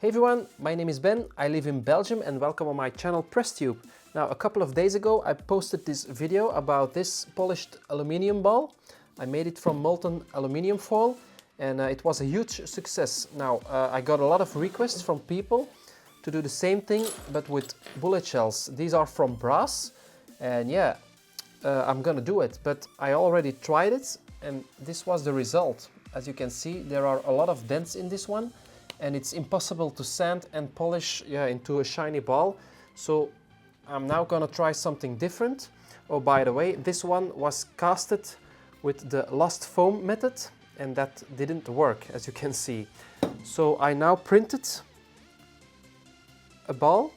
Hey everyone, my name is Ben, I live in Belgium and welcome on my channel PressTube. Now a couple of days ago I posted this video about this polished aluminium ball. I made it from molten aluminium foil and it was a huge success. Now I got a lot of requests from people to do the same thing but with bullet shells. These are from brass and yeah, I'm gonna do it, but I already tried it and this was the result. As you can see, there are a lot of dents in this one and it's impossible to sand and polish into a shiny ball. So I'm now gonna try something different. Oh, by the way, this one was casted with the lost foam method and that didn't work, as you can see. So I now printed a ball.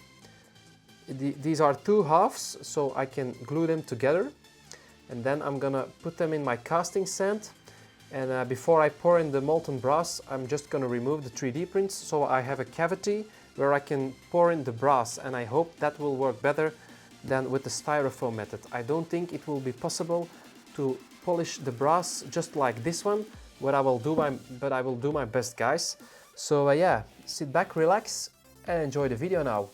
These are two halves, so I can glue them together. And then I'm gonna put them in my casting sand. And before I pour in the molten brass, I'm just going to remove the 3D prints so I have a cavity where I can pour in the brass, and I hope that will work better than with the styrofoam method. I don't think it will be possible to polish the brass just like this one, but I will do my best, guys. So yeah, sit back, relax and enjoy the video now.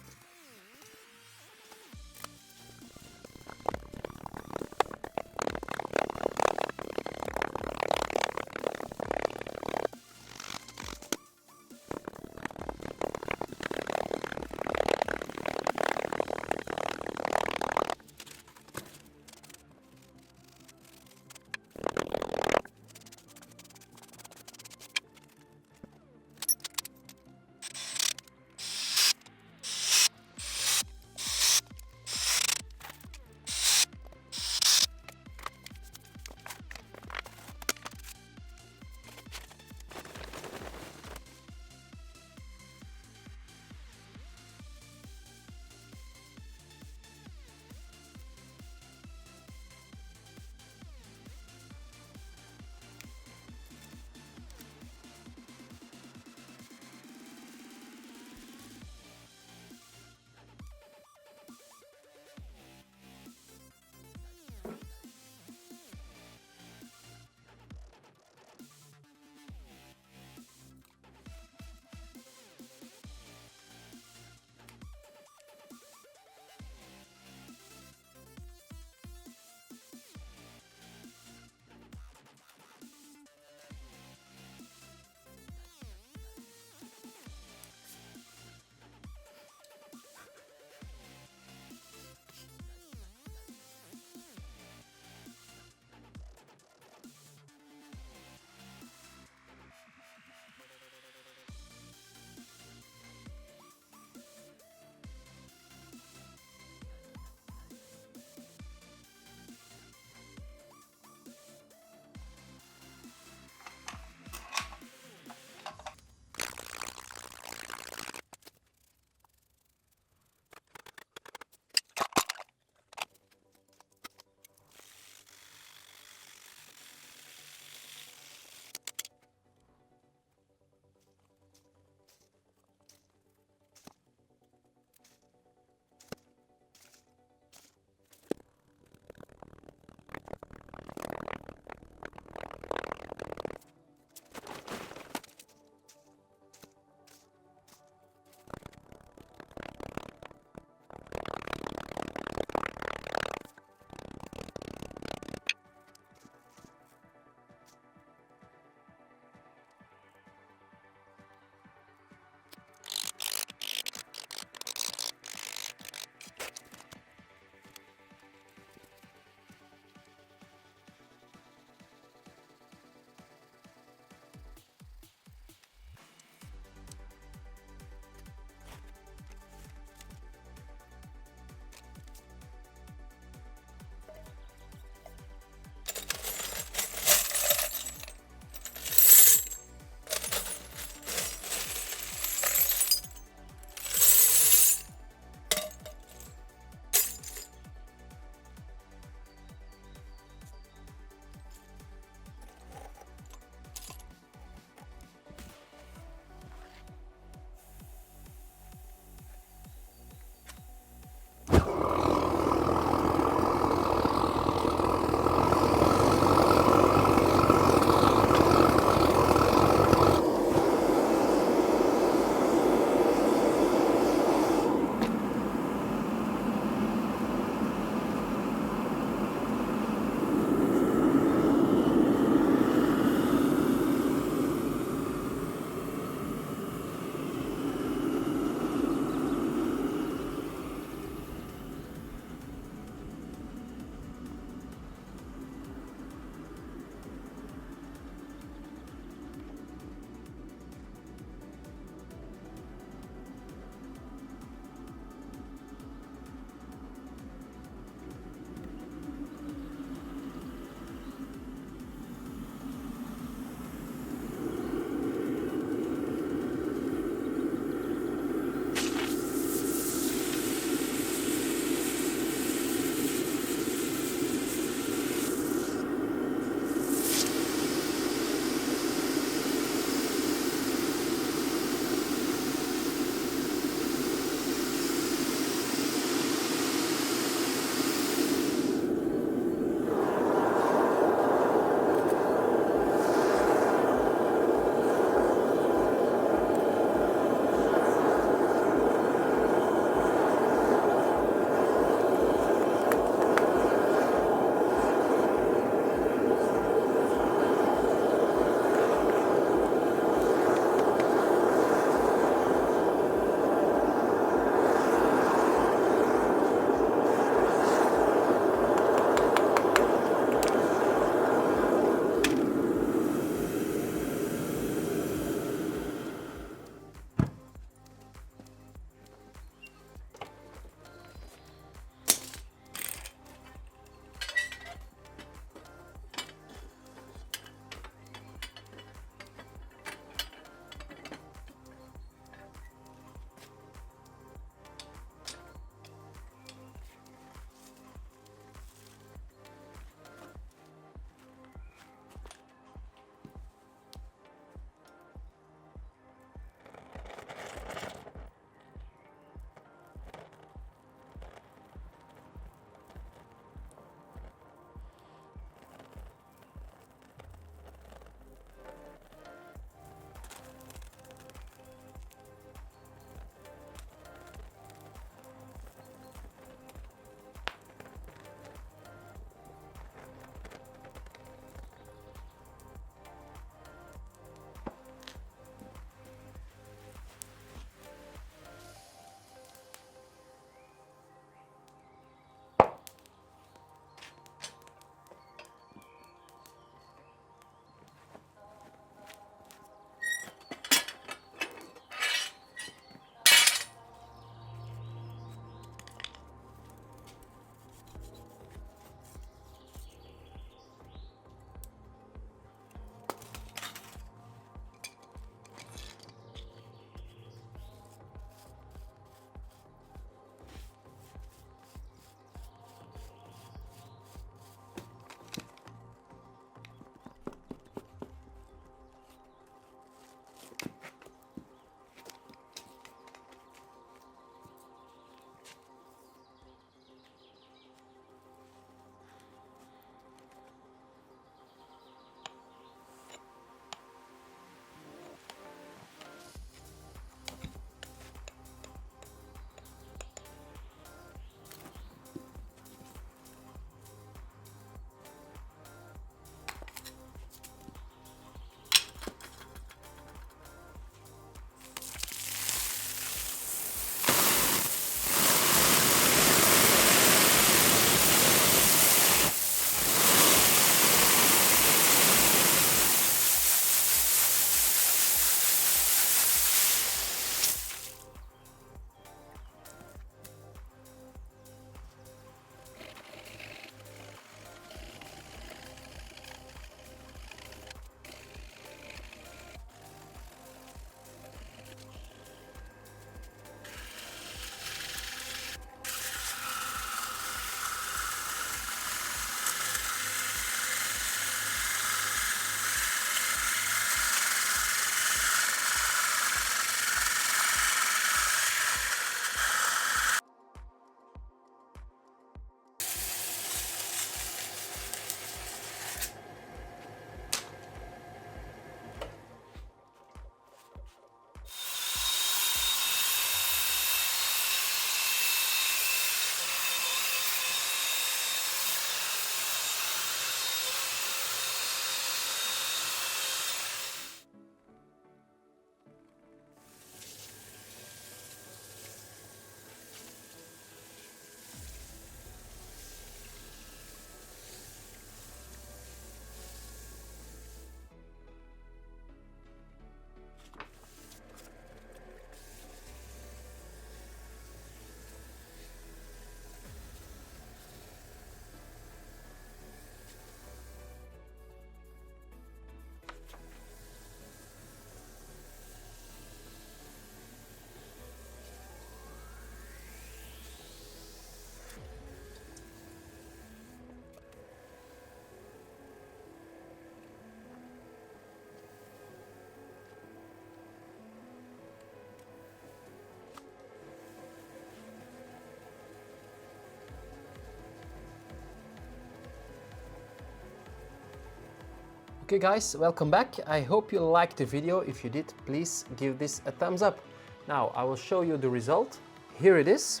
Okay guys, welcome back. I hope you liked the video. If you did, please give this a thumbs up. Now I will show you the result. Here it is.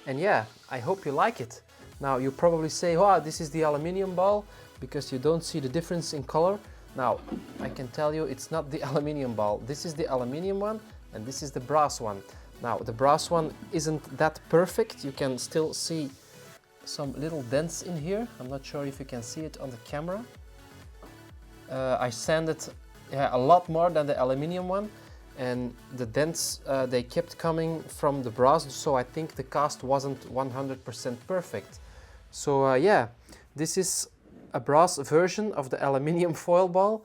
And yeah, I hope you like it. Now you probably say, wow, this is the aluminium ball because you don't see the difference in color. Now I can tell you it's not the aluminium ball. This is the aluminium one and this is the brass one. Now the brass one isn't that perfect. You can still see some little dents in here. I'm not sure if you can see it on the camera. I sanded a lot more than the aluminium one, and the dents they kept coming from the brass, so I think the cast wasn't 100% perfect. So yeah, this is a brass version of the aluminium foil ball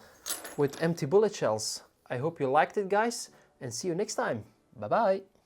with empty bullet shells. I hope you liked it guys, and see you next time. Bye bye!